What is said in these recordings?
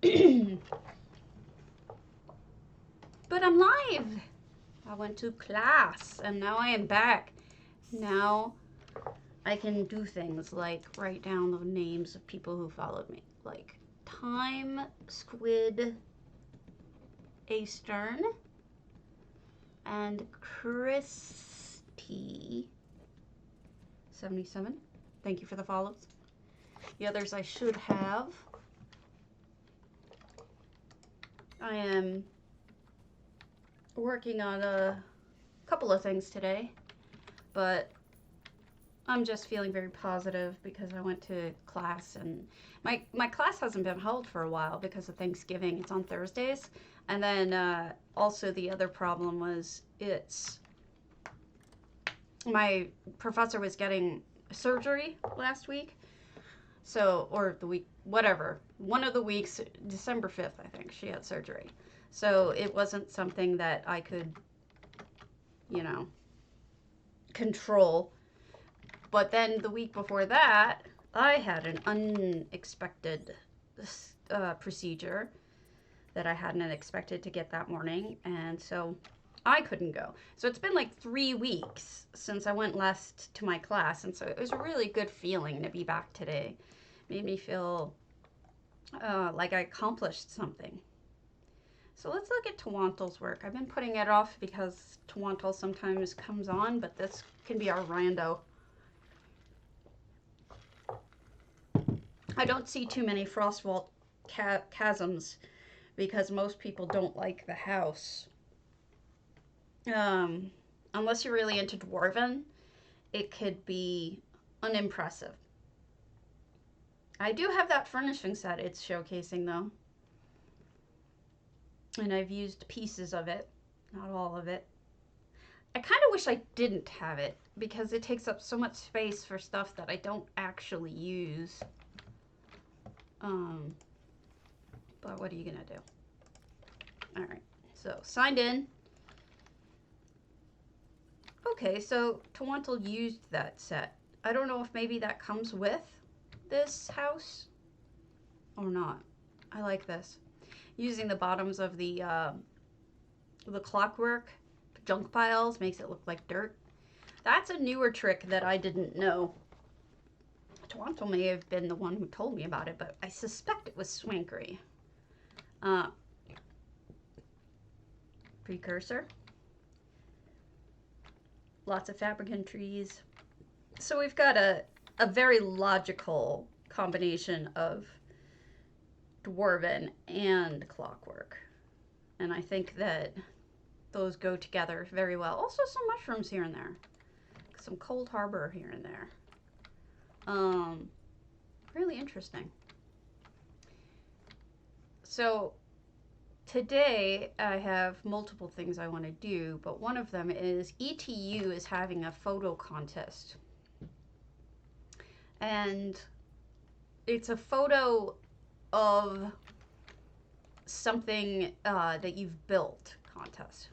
But I'm live. I went to class and now I am back. Now I can do things like write down the names of people who followed me, like Time Squid A Stern and Crispy 77. Thank you for the follows. The others I should have. I am working on a couple of things today, but I'm just feeling very positive because I went to class and my class hasn't been held for a while because of Thanksgiving. It's on Thursdays. And then also the other problem was my professor was getting surgery last week. So, or the week, whatever. One of the weeks, December 5th, I think, she had surgery. So it wasn't something that I could, you know, control. But then the week before that, I had an unexpected procedure that I hadn't expected to get that morning. And so I couldn't go. So it's been like 3 weeks since I went last to my class. And so it was a really good feeling to be back today. Made me feel like I accomplished something. So let's look at Tawantle's work. I've been putting it off because Tawantle sometimes comes on, but this can be our rando. I don't see too many Frostwall chasms because most people don't like the house. Unless you're really into Dwarven, it could be unimpressive. I do have that furnishing set it's showcasing though. And I've used pieces of it, not all of it. I kind of wish I didn't have it because it takes up so much space for stuff that I don't actually use. But what are you gonna do? All right, so signed in. Okay, so Tawantle used that set. I don't know if maybe that comes with this house or not. I like this. Using the bottoms of the clockwork junk piles makes it look like dirt. That's a newer trick that I didn't know. Tawantle may have been the one who told me about it, but I suspect it was Swankery. Precursor. Lots of fabricant trees. So we've got a very logical combination of Dwarven and clockwork. And I think that those go together very well. Also some mushrooms here and there. Some Cold Harbor here and there. Really interesting. So today I have multiple things I want to do, but one of them is ETU is having a photo contest. And it's a photo of something that you've built contest.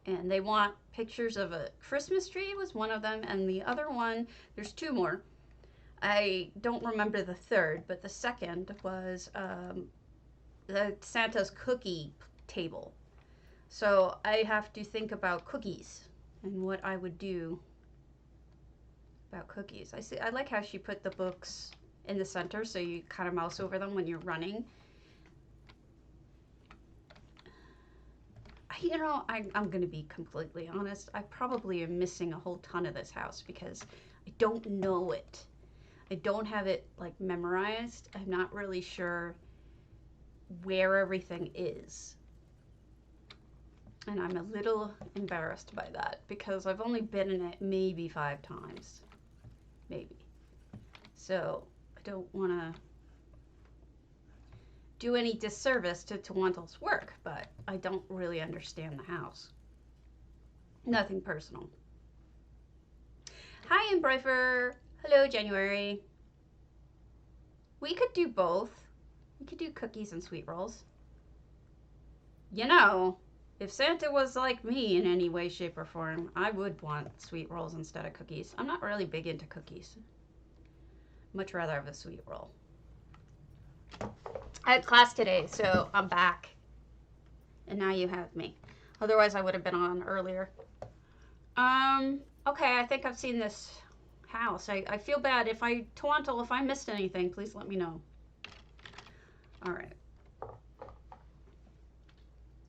And they want pictures of a Christmas tree was one of them, and the other one, there's two more. I don't remember the third, but the second was the Santa's cookie table. So I have to think about cookies and what I would do about cookies. I like how she put the books in the center so you kind of mouse over them when you're running. You know, I'm going to be completely honest. I probably am missing a whole ton of this house because I don't know it. I don't have it like memorized. I'm not really sure where everything is. And I'm a little embarrassed by that because I've only been in it maybe 5 times. Maybe. So I don't want to do any disservice to Tawantle's work, but I don't really understand the house. Nothing personal. Hi, Embroifer. Hello, January. We could do both. We could do cookies and sweet rolls. You know, if Santa was like me in any way, shape, or form, I would want sweet rolls instead of cookies. I'm not really big into cookies. Much rather have a sweet roll. I had class today, so I'm back. And now you have me. Otherwise, I would have been on earlier. Okay, I think I've seen this house. I feel bad. If I missed anything, please let me know. All right.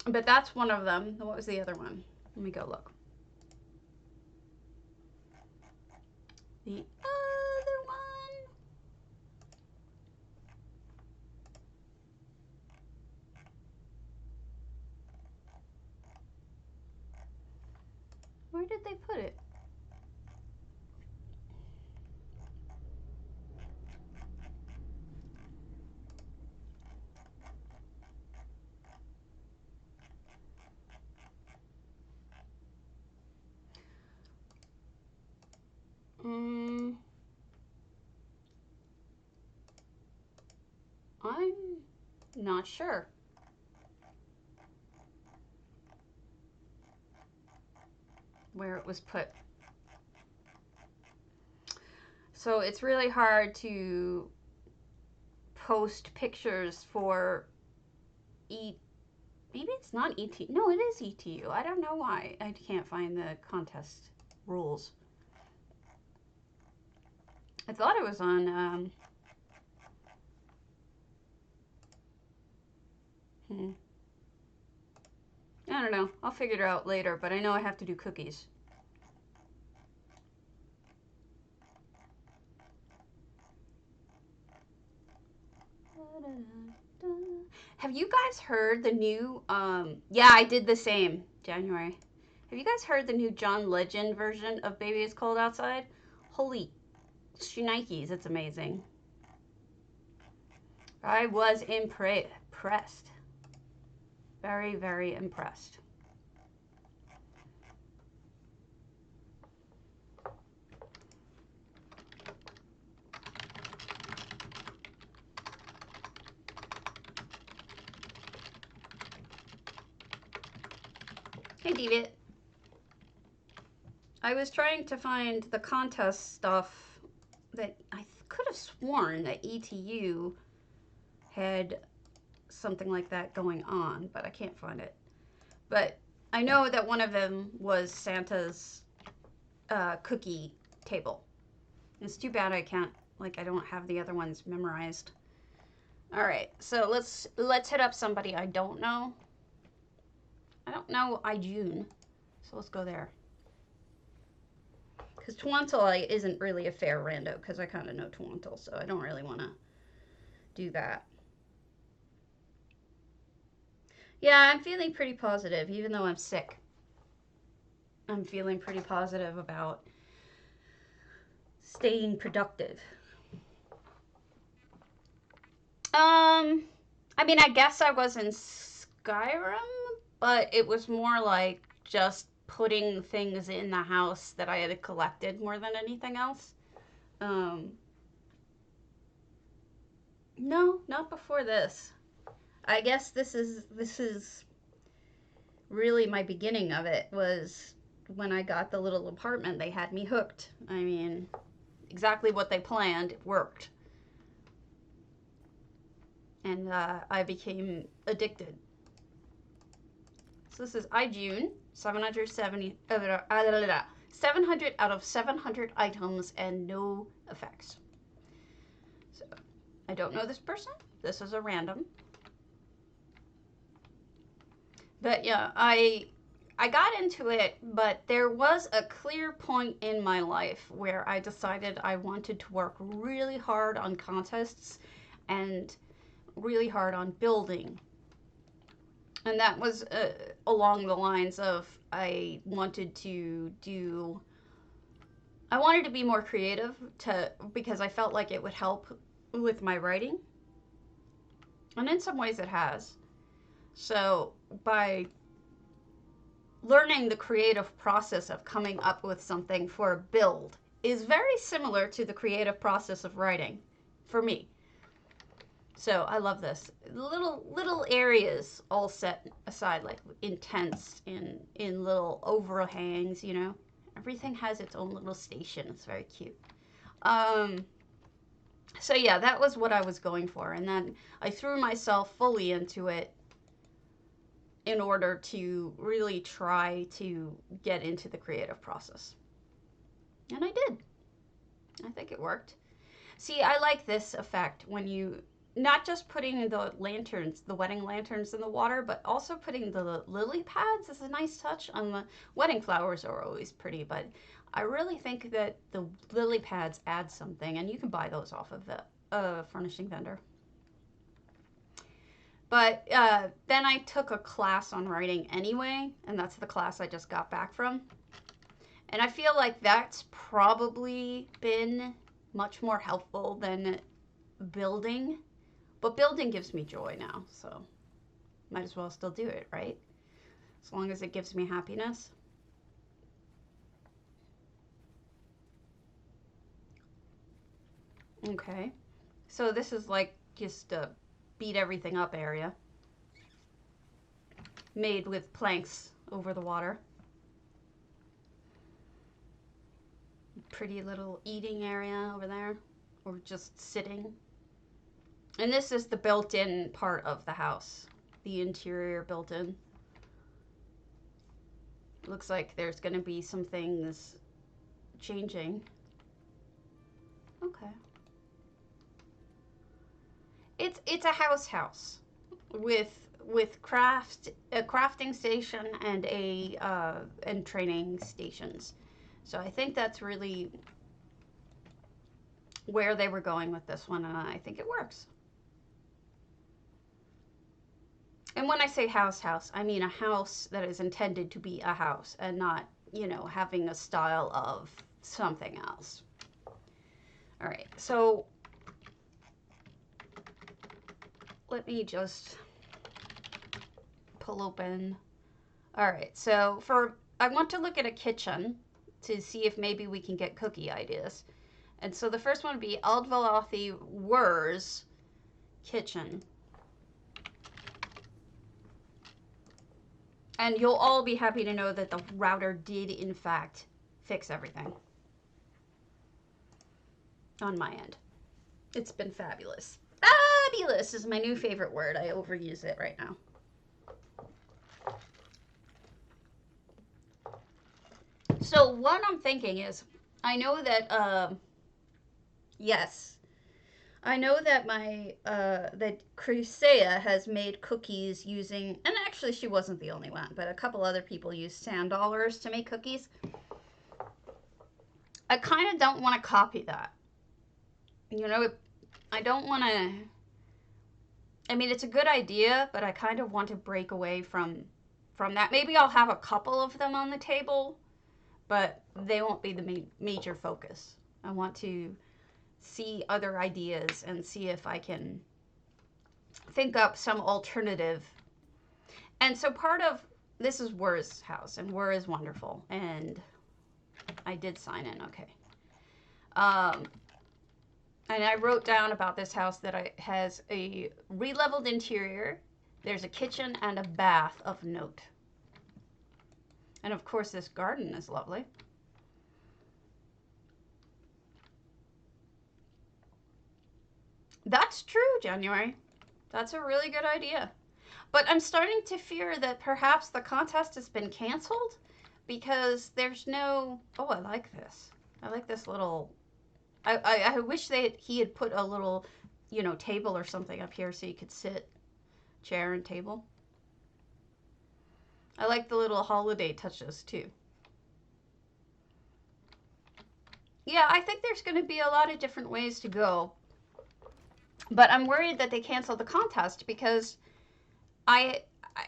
But that's one of them. What was the other one? Let me go look. The other one. Where did they put it? I'm not sure. Where it was put. So it's really hard to post pictures for maybe it's not ET. No, it is ETU. I don't know why. I can't find the contest rules. I thought it was on I don't know. I'll figure it out later, but I know I have to do cookies. Have you guys heard the new, yeah, I did the same, January. Have you guys heard the new John Legend version of Baby It's Cold Outside? Holy shnikes, it's amazing. I was impressed. Very, very impressed. Hey, David. I was trying to find the contest stuff that I could have sworn that ETU had something like that going on, but I can't find it. But I know that one of them was Santa's cookie table. It's too bad I can't, like, I don't have the other ones memorized. All right, so let's hit up somebody I don't know. I don't know iJune, so let's go there. Because Twantle isn't really a fair rando, because I kind of know Twantle, so I don't really want to do that. Yeah, I'm feeling pretty positive, even though I'm sick. I'm feeling pretty positive about staying productive. I mean, I guess I was in Skyrim, but it was more like just putting things in the house that I had collected more than anything else. No, not before this. I guess this is really my beginning of it was when I got the little apartment. They had me hooked. I mean, exactly what they planned worked. And I became addicted. So this is iJune, 770, 700 out of 700 items and no effects. So I don't know this person. This is a random. But yeah, I got into it, but there was a clear point in my life where I decided I wanted to work really hard on contests and really hard on building. And that was along the lines of I wanted to be more creative because I felt like it would help with my writing. And in some ways it has. So by learning the creative process of coming up with something for a build is very similar to the creative process of writing for me. So I love this. Little areas all set aside, like in tents, in little overhangs, you know. Everything has its own little station. It's very cute. So yeah, that was what I was going for. And then I threw myself fully into it in order to really try to get into the creative process. And I did. I think it worked. See, I like this effect when you not just putting the lanterns, the wedding lanterns in the water, but also putting the lily pads is a nice touch. On the wedding flowers are always pretty, but I really think that the lily pads add something, and you can buy those off of the furnishing vendor. But then I took a class on writing anyway, and that's the class I just got back from. And I feel like that's probably been much more helpful than building. But building gives me joy now, so might as well still do it, right? As long as it gives me happiness. Okay. So this is like just a beat everything up area made with planks over the water. Pretty little eating area over there, or just sitting. And this is the built-in part of the house, the interior built-in. Looks like there's going to be some things changing. Okay. It's a house with a crafting station and and training stations. So I think that's really where they were going with this one, and I think it works. And when I say house, I mean a house that is intended to be a house and not, having a style of something else. All right, so let me just pull open. All right, so I want to look at a kitchen to see if maybe we can get cookie ideas. And so the first one would be Aldvalathi Wur's kitchen. And you'll all be happy to know that the router did, in fact, fix everything on my end. It's been fabulous. Fabulous is my new favorite word. I overuse it right now. So what I'm thinking is, I know that, yes, I know that that Crisea has made cookies using, and actually she wasn't the only one, but a couple other people use sand dollars to make cookies. I kind of don't want to copy that. I don't want to, I mean, it's a good idea, but I kind of want to break away from that. Maybe I'll have a couple of them on the table, but they won't be the major focus. I want to see other ideas and see if I can think up some alternative. And so part of this is Wur's house, and Wur is wonderful, and I did sign in, okay. And I wrote down about this house that it has a re-leveled interior. There's a kitchen and a bath of note. And of course, this garden is lovely. That's true, January. That's a really good idea. But I'm starting to fear that perhaps the contest has been canceled because there's no... Oh, I like this. I like this little... I wish he had put a little, table or something up here so you could sit. Chair and table. I like the little holiday touches too. Yeah, I think there's going to be a lot of different ways to go. But I'm worried that they canceled the contest because I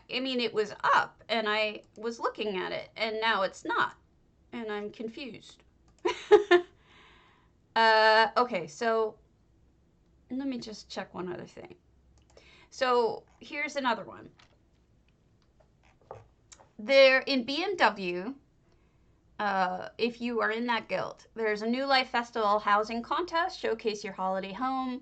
mean, it was up and I was looking at it and now it's not. And I'm confused. Okay, so let me just check one other thing. So here's another one. There in BMW, if you are in that guild, there's a New Life Festival housing contest. Showcase your holiday home.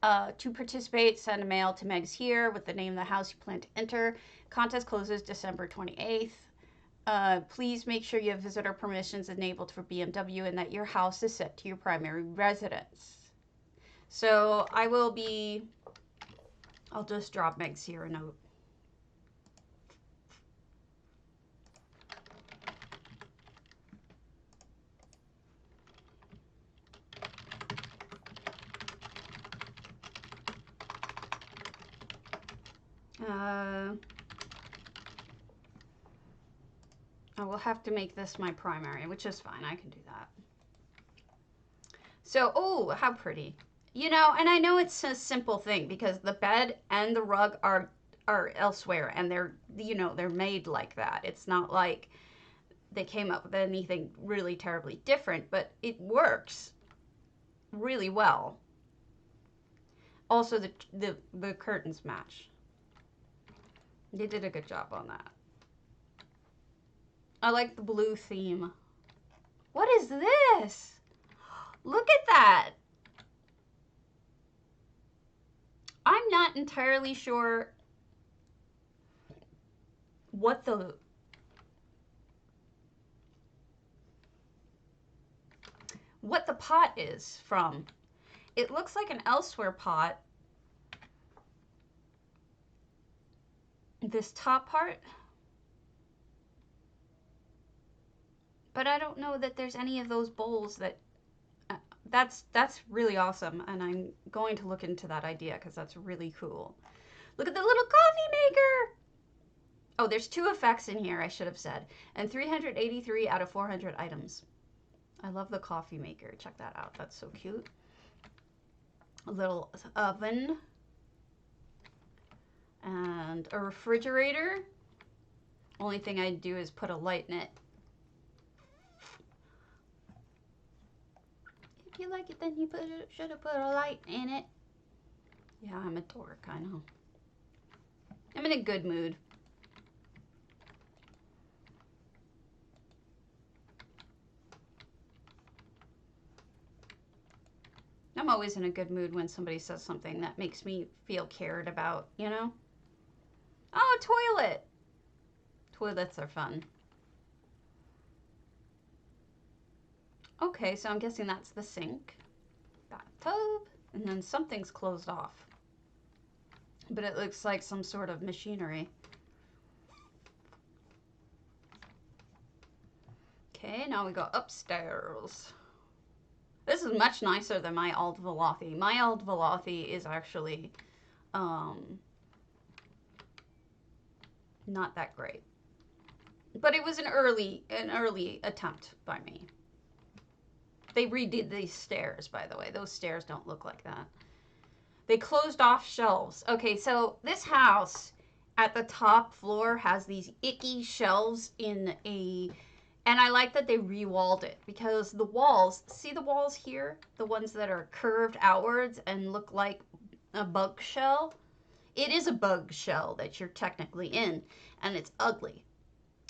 To participate, send a mail to Meg's Here with the name of the house you plan to enter. Contest closes December 28th. Please make sure you have visitor permissions enabled for BMW and that your house is set to your primary residence. So I will be, I'll just drop Megs here a note. I will have to make this my primary, which is fine. I can do that. So, oh, how pretty. You know, and I know it's a simple thing because the bed and the rug are elsewhere and they're, you know, they're made like that. It's not like they came up with anything really terribly different, but it works really well. Also, the curtains match. They did a good job on that. I like the blue theme. What is this? Look at that. I'm not entirely sure what the pot is from. It looks like an Elsewhere pot. This top part. But I don't know that there's any of those bowls that that's really awesome, and I'm going to look into that idea because that's really cool. Look at the little coffee maker. Oh, there's 2 effects in here, I should have said, and 383 out of 400 items. I love the coffee maker. Check that out. That's so cute. A little oven and a refrigerator. Only thing I'd do is put a light in it. If you like it, then you should have put a light in it. Yeah, I'm a dork, I know. I'm in a good mood. I'm always in a good mood when somebody says something that makes me feel cared about, you know? Oh, toilet! Toilets are fun. Okay, so I'm guessing that's the sink. Bathtub. And then something's closed off. But it looks like some sort of machinery. Okay, now we go upstairs. This is much nicer than my old Velothi. My old Velothi is actually not that great. But it was an early attempt by me. They redid these stairs, by the way. Those stairs don't look like that. They closed off shelves. Okay, so this house at the top floor has these icky shelves in a... And I like that they re-walled it because the walls, see the walls here? The ones that are curved outwards and look like a bug shell? It is a bug shell that you're technically in, and it's ugly.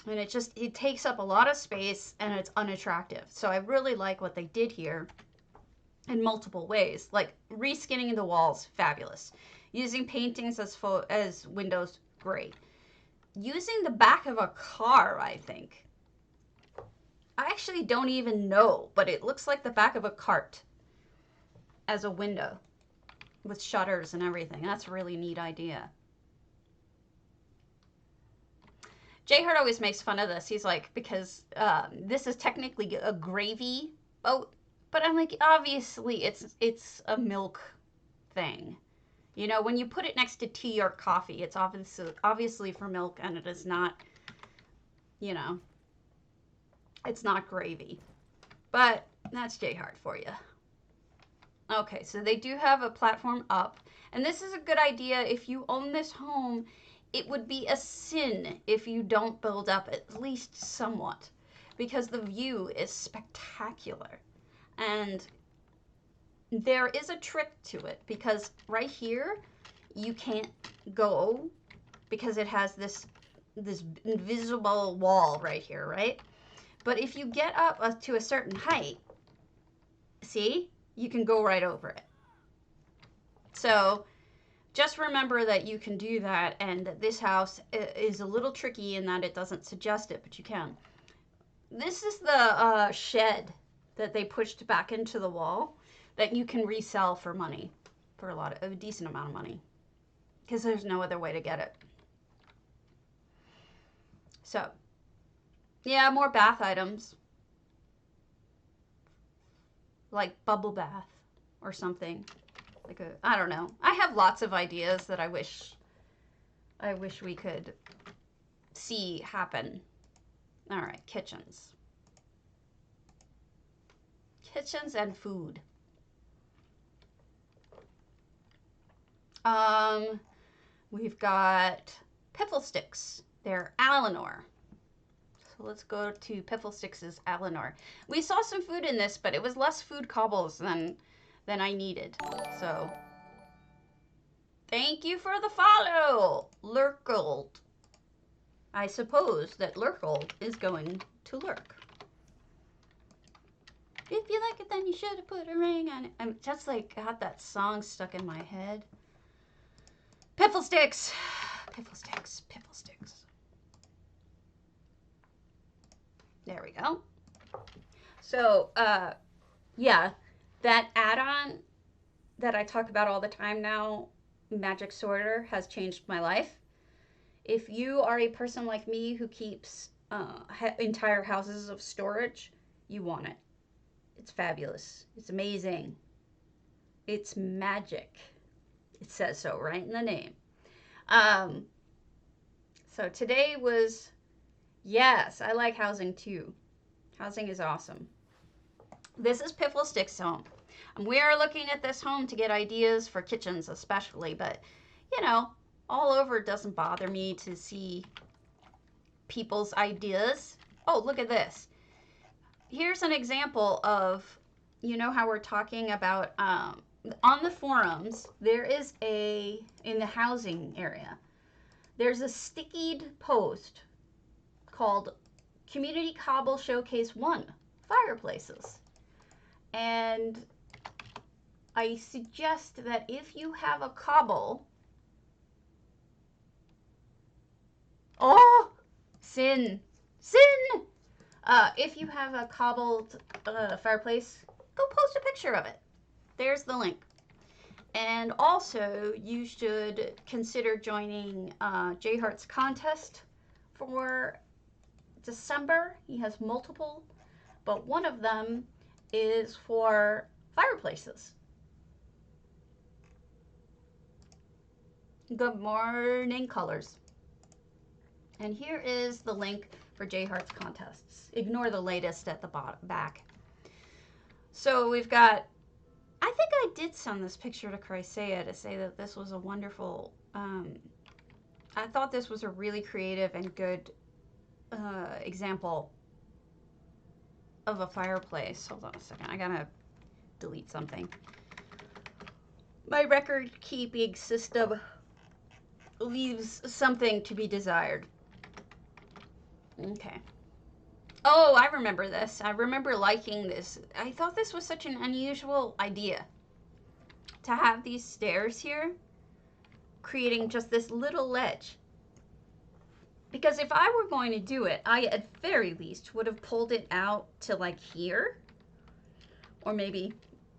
And it takes up a lot of space and it's unattractive. So I really like what they did here in multiple ways. Like reskinning the walls, fabulous. Using paintings as windows, great. Using the back of a car, I think. I actually don't even know, but it looks like the back of a cart as a window with shutters and everything. That's a really neat idea. Jay Hart always makes fun of this. He's like, because this is technically a gravy boat, but I'm like, obviously it's a milk thing. You know, when you put it next to tea or coffee, it's obviously for milk, and it is not, you know, it's not gravy. But that's Jay Hart for you. Okay, so they do have a platform up, and this is a good idea if you own this home. It would be a sin if you don't build up at least somewhat, because the view is spectacular. And there is a trick to it, because right here you can't go because it has this invisible wall right here, right? But if you get up to a certain height, see, you can go right over it. So just remember that you can do that, and that this house is a little tricky in that it doesn't suggest it, but you can. This is the shed that they pushed back into the wall. that you can resell for money, for a decent amount of money, because there's no other way to get it. So, yeah, more bath items, like bubble bath or something. I don't know. I have lots of ideas that I wish we could see happen. All right, kitchens. Kitchens and food. We've got Piffle Sticks. They're Alinor. So let's go to Piffle Sticks' Alinor. We saw some food in this, but it was less food cobbles than I needed. So thank you for the follow, Lurkold. I suppose that Lurkold is going to lurk. If you like it, then you should have put a ring on it. I'm just like got that song stuck in my head. Piffle Sticks. Piffle Sticks. Piffle Sticks. There we go. So, yeah, that add-on that I talk about all the time now, Magic Sorter, has changed my life. If you are a person like me who keeps entire houses of storage, you want it. It's fabulous. It's amazing. It's magic. It says so right in the name. So today was, yes, I like housing too. Housing is awesome. This is Piffle Sticks' home. And we are looking at this home to get ideas for kitchens especially, but you know, all over it doesn't bother me to see people's ideas. Oh, look at this. Here's an example of, you know how we're talking about, on the forums, there is in the housing area, there's a stickied post called Community Cobble Showcase 1, Fireplaces. And I suggest that if you have a cobble, sin. If you have a cobbled fireplace, go post a picture of it. There's the link. And also, you should consider joining J Hart's contest for December. He has multiple, but one of them is for fireplaces. Good morning, colors. And here is the link for J Hart's contests. Ignore the latest at the back. So we've got, I think I did send this picture to Chrysaea to say that this was a wonderful, I thought this was a really creative and good example of a fireplace. Hold on a second, I gotta delete something. My record keeping system leaves something to be desired. Okay. Oh, I remember this. I remember liking this. I thought this was such an unusual idea to have these stairs here, creating just this little ledge. Because if I were going to do it, I at very least would have pulled it out to like here, or maybe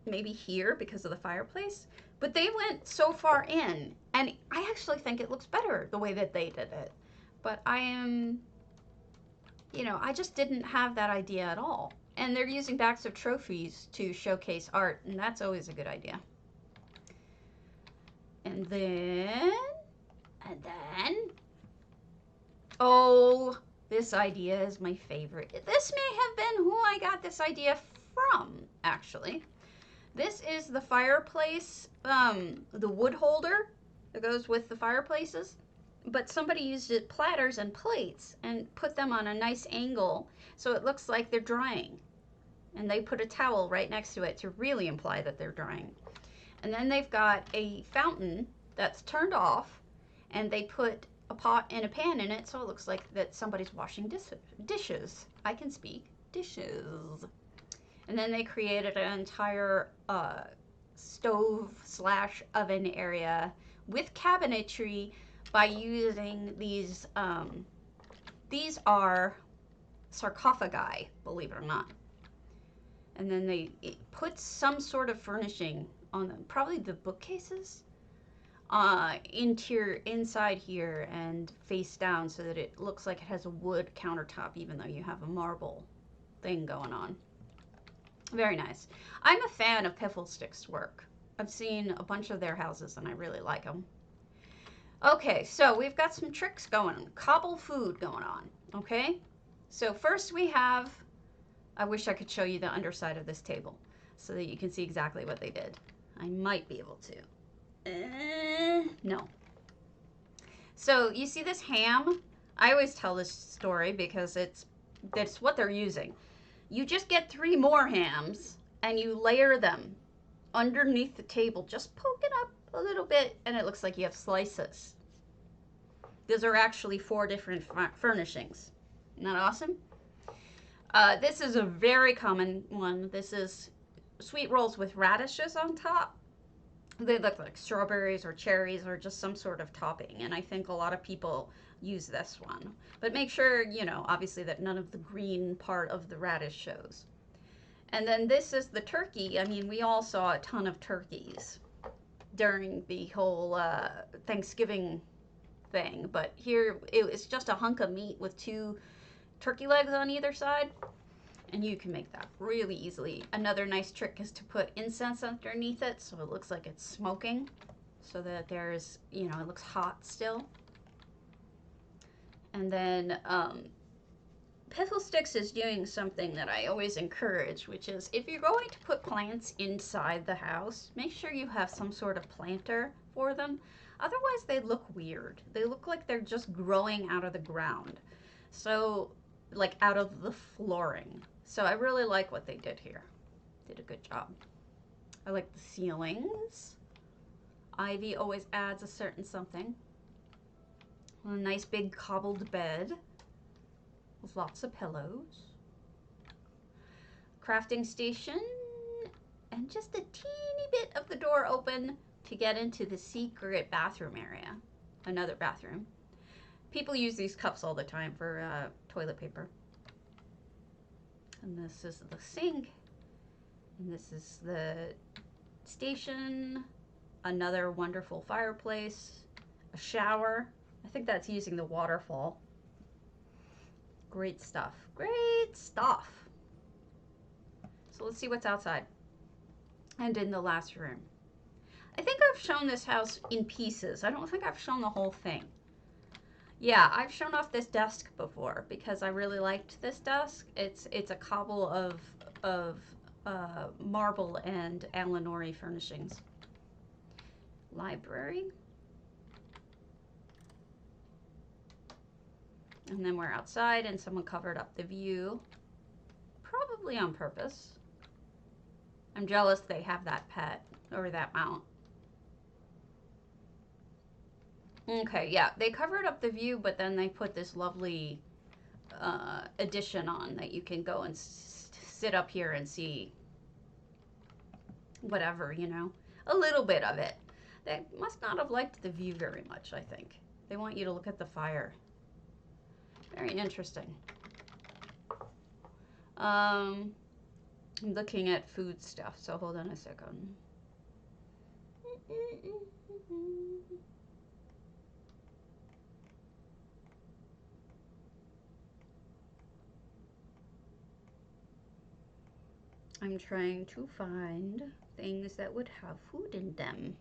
here because of the fireplace. But they went so far in, and I actually think it looks better the way that they did it. But I am, you know, I just didn't have that idea at all. And they're using backs of trophies to showcase art, and that's always a good idea. And then, oh, this idea is my favorite. This may have been who I got this idea from, actually. This is the fireplace, the wood holder that goes with the fireplaces. But somebody used platters and plates and put them on a nice angle so it looks like they're drying. And they put a towel right next to it to really imply that they're drying. And then they've got a fountain that's turned off, and they put a pot and a pan in it so it looks like that somebody's washing dishes. I can speak. Dishes. And then they created an entire stove/oven area with cabinetry by using these are sarcophagi, believe it or not. And then it puts some sort of furnishing on them, probably the bookcases, inside here and face down so that it looks like it has a wood countertop, even though you have a marble thing going on. Very nice. I'm a fan of Pifflestick's work. I've seen a bunch of their houses and I really like them. Okay, so we've got some tricks going on, cobble food going on, okay? So first we have, I wish I could show you the underside of this table so that you can see exactly what they did. I might be able to. No. So you see this ham? I always tell this story because that's what they're using. You just get 3 more hams and you layer them underneath the table. Just poke it up a little bit and it looks like you have slices. Those are actually 4 different furnishings. Isn't that awesome? This is a very common one. This is sweet rolls with radishes on top. They look like strawberries or cherries or just some sort of topping. And I think a lot of people use this one. But make sure, you know, obviously that none of the green part of the radish shows. And then this is the turkey. I mean, we all saw a ton of turkeys during the whole Thanksgiving thing. But here, it's just a hunk of meat with 2 turkey legs on either side. And you can make that really easily. Another nice trick is to put incense underneath it so it looks like it's smoking. So that there's, you know, it looks hot still. And then Pifflesticks is doing something that I always encourage, which is if you're going to put plants inside the house, make sure you have some sort of planter for them. Otherwise, they look weird. They look like they're just growing out of the ground. So, like out of the flooring. So I really like what they did here. Did a good job. I like the ceilings. Ivy always adds a certain something. A nice big cobbled bed with lots of pillows. Crafting station. And just a teeny bit of the door open to get into the secret bathroom area. Another bathroom. People use these cups all the time for toilet paper. And this is the sink. And this is the station. Another wonderful fireplace. A shower. I think that's using the waterfall. Great stuff. Great stuff. So let's see what's outside. And in the last room. I think I've shown this house in pieces. I don't think I've shown the whole thing. Yeah, I've shown off this desk before because I really liked this desk. It's a cobble of marble and Alinori furnishings. Library. And then we're outside and someone covered up the view. Probably on purpose. I'm jealous they have that pet or that mount. Okay, yeah, they covered up the view, but then they put this lovely addition on that you can go and sit up here and see whatever, you know, a little bit of it. They must not have liked the view very much, I think. They want you to look at the fire. Very interesting. I'm looking at food stuff, so hold on a second. I'm trying to find things that would have food in them.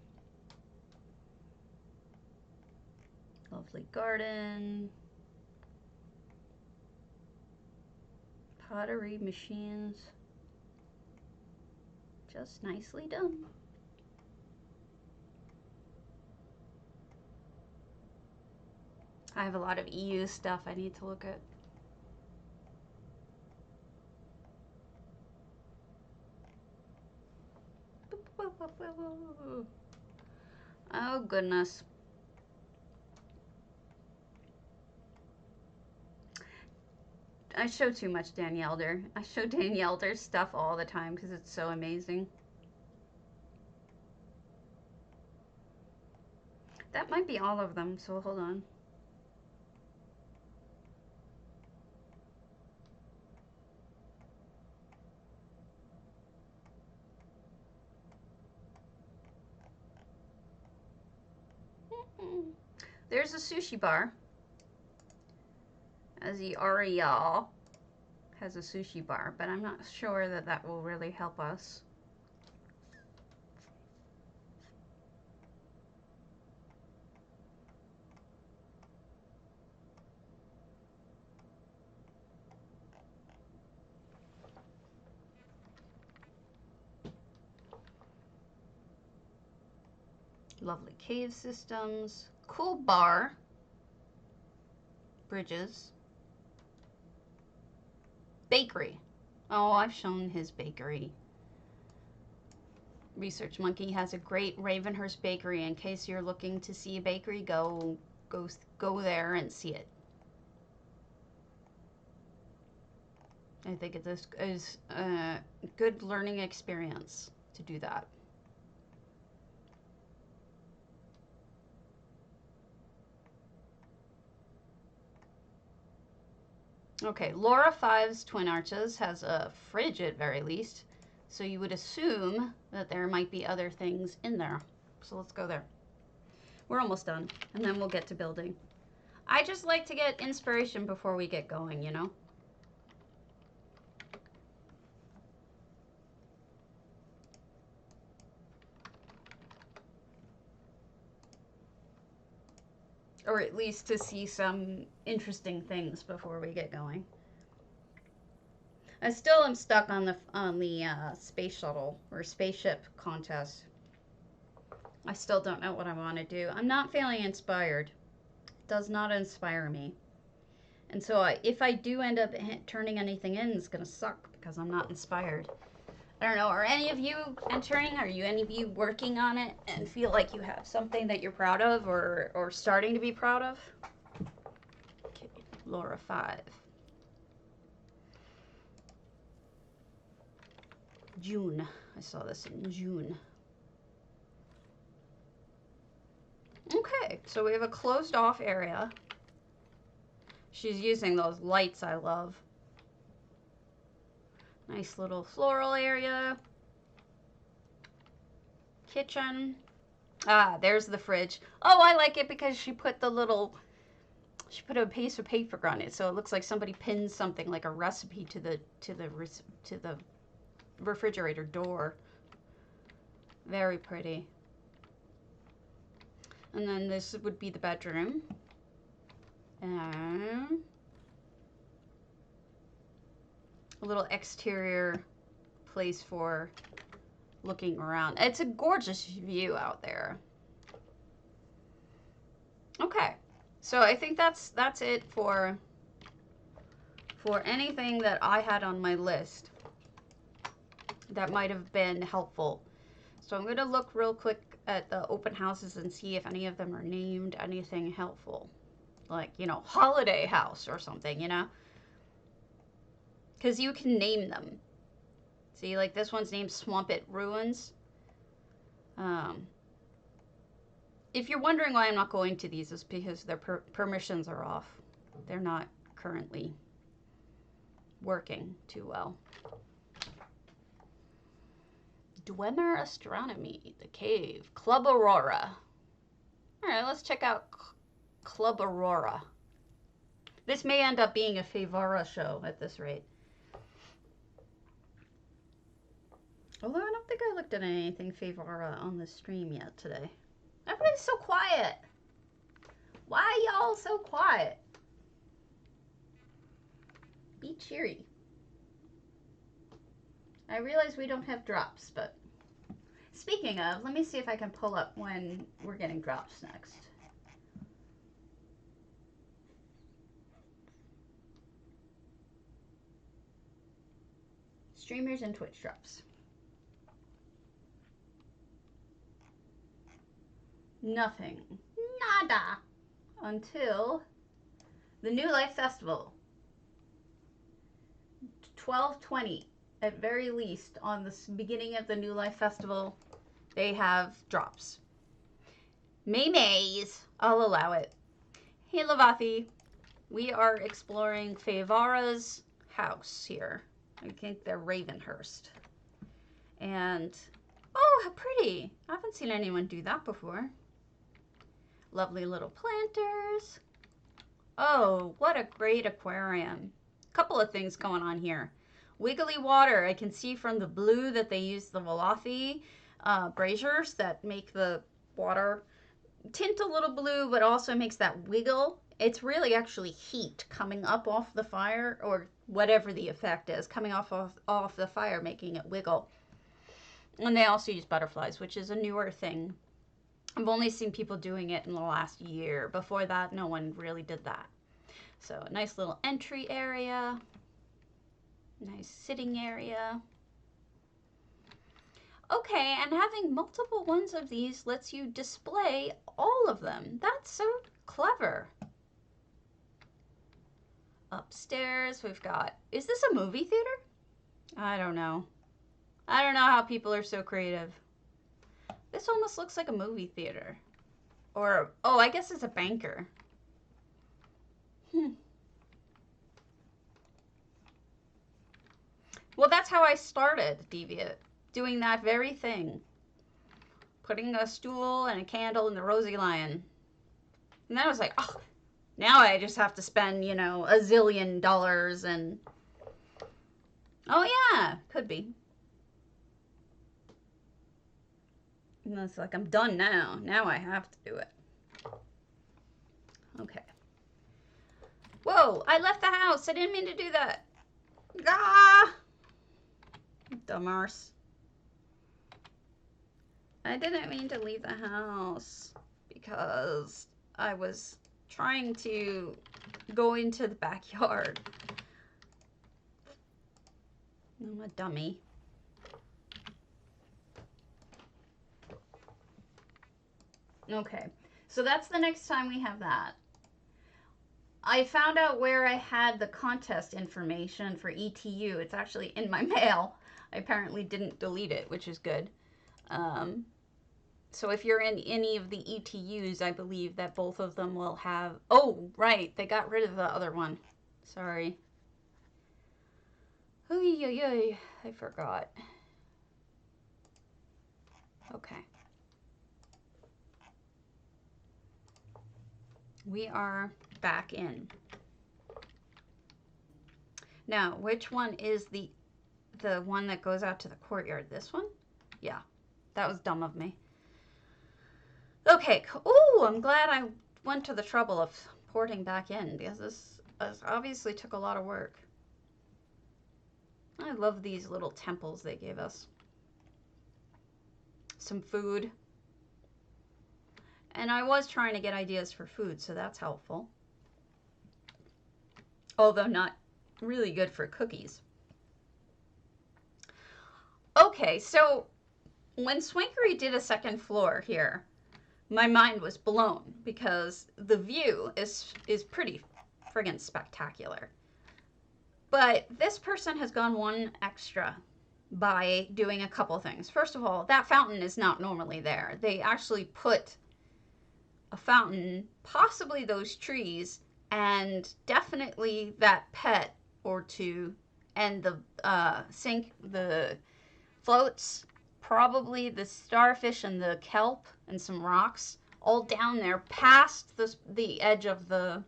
Lovely garden. Pottery machines. Just nicely done. I have a lot of EU stuff I need to look at. Oh goodness. I show too much Danielder. I show Danielder's stuff all the time because it's so amazing. That might be all of them, so hold on. there's a sushi bar. As the Ariel has a sushi bar, but I'm not sure that that will really help us. Lovely cave systems. Cool bar. Bridges. Bakery. Oh, I've shown his bakery. Research Monkey has a great Ravenhurst bakery. In case you're looking to see a bakery, go there and see it. I think it is a good learning experience to do that. Okay, Laura 5's Twin Arches has a fridge at very least, so you would assume that there might be other things in there. So let's go there. We're almost done, and then we'll get to building. I just like to get inspiration before we get going, you know? Or at least to see some interesting things before we get going. I still am stuck on the space shuttle or spaceship contest. I still don't know what I want to do. I'm not feeling inspired. It does not inspire me. And so if I do end up turning anything in, it's going to suck because I'm not inspired. I don't know, are any of you entering? Are you any of you working on it and feel like you have something that you're proud of or starting to be proud of? Okay, Laura 5. June. I saw this in June. Okay, so we have a closed off area. She's using those lights I love. Nice little floral area. Kitchen. Ah, there's the fridge. Oh, I like it because she put a piece of paper on it, so it looks like somebody pinned something like a recipe to the refrigerator door. Very pretty. And then this would be the bedroom. And a little exterior place for looking around. It's a gorgeous view out there. Okay, so I think that's it for anything that I had on my list that might have been helpful. So I'm going to look real quick at the open houses and see if any of them are named anything helpful. Like, you know, Holiday House or something, you know? Because you can name them. See, like this one's named Swampit Ruins. If you're wondering why I'm not going to these, it's because their permissions are off. They're not currently working too well. Dwemer Astronomy, The Cave, Club Aurora. All right, let's check out Club Aurora. This may end up being a Favara show at this rate. Although I don't think I looked at anything Favara on the stream yet today. Everybody's so quiet. Why are y'all so quiet? Be cheery. I realize we don't have drops, but speaking of, let me see if I can pull up when we're getting drops next. Streamers and Twitch drops. Nothing. Nada. Until the New Life Festival. 12/20 at very least on the beginning of the New Life Festival. They have drops. May's. I'll allow it. Hey Lavathi. We are exploring Favara's house here. I think they're Ravenhurst. And, oh, how pretty. I haven't seen anyone do that before. Lovely little planters. Oh, what a great aquarium. Couple of things going on here. Wiggly water. I can see from the blue that they use the Walafi braziers that make the water tint a little blue, but also makes that wiggle. It's really actually heat coming up off the fire, or whatever the effect is, coming off the fire, making it wiggle. And they also use butterflies, which is a newer thing. I've only seen people doing it in the last year. Before that, no one really did that. So a nice little entry area, nice sitting area. Okay, and having multiple ones of these lets you display all of them. That's so clever. Upstairs, we've got, is this a movie theater? I don't know. I don't know how people are so creative. This almost looks like a movie theater. Or, oh, I guess it's a banker. Well, that's how I started Deviant, doing that very thing. Putting a stool and a candle in the Rosie Lion. And then I was like, oh, now I just have to spend, you know, $1 zillion and... Oh, yeah, could be. And it's like, I'm done now. Now I have to do it. Okay. Whoa, I left the house. I didn't mean to do that. Ah! Dumbass. I didn't mean to leave the house because I was trying to go into the backyard. I'm a dummy. Okay, so that's the next time we have that. I found out where I had the contest information for ETU. It's actually in my mail. I apparently didn't delete it, which is good. So if you're in any of the ETUs, I believe that both of them will have... Oh, right. They got rid of the other one. Sorry. Oy, I forgot. Okay. We are back in. Now, which one is the one that goes out to the courtyard? This one? Yeah. That was dumb of me. Okay. Oh, I'm glad I went to the trouble of porting back in, because this obviously took a lot of work. I love these little temples they gave us. Some food. And I was trying to get ideas for food, so that's helpful. Although not really good for cookies. Okay, so when Swankery did a second floor here, my mind was blown because the view is pretty friggin' spectacular. But this person has gone one extra by doing a couple things. First of all, that fountain is not normally there. They actually put a fountain, possibly those trees, and definitely that pet or two, and the sink, the floats, probably the starfish and the kelp and some rocks, all down there past the edge of the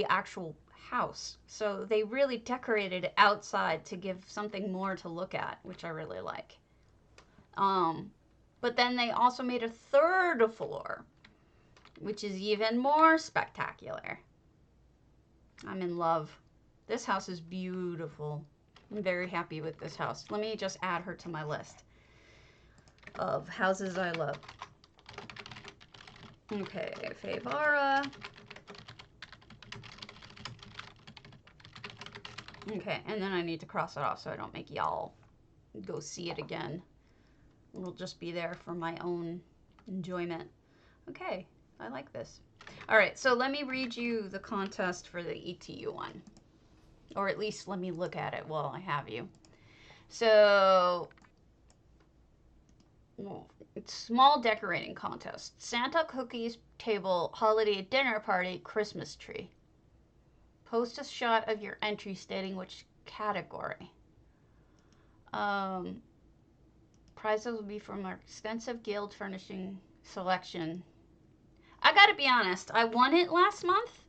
actual house. So they really decorated it outside to give something more to look at, which I really like. But then they also made a third floor, which is even more spectacular. I'm in love. This house is beautiful. I'm very happy with this house. Let me just add her to my list of houses I love. Okay, Favara. Okay, and then I need to cross it off so I don't make y'all go see it again. It'll just be there for my own enjoyment. Okay, I like this. All right, so let me read you the contest for the ETU one. Or at least let me look at it while I have you. So, small decorating contest. Santa cookies table, holiday dinner party, Christmas tree. Post a shot of your entry stating which category. Prizes will be from our extensive guild furnishing selection. I gotta be honest, I won it last month,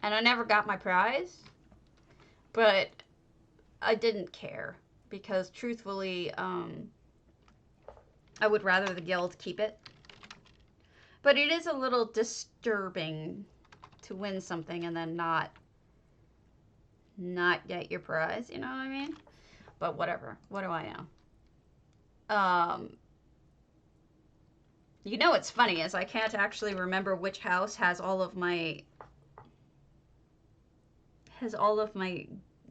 and I never got my prize, but I didn't care because truthfully, I would rather the guild keep it. But it is a little disturbing to win something and then not get your prize, you know what I mean? But whatever. What do I know? You know what's funny is I can't actually remember which house has all of my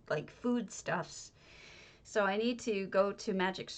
like foodstuffs. So I need to go to Magic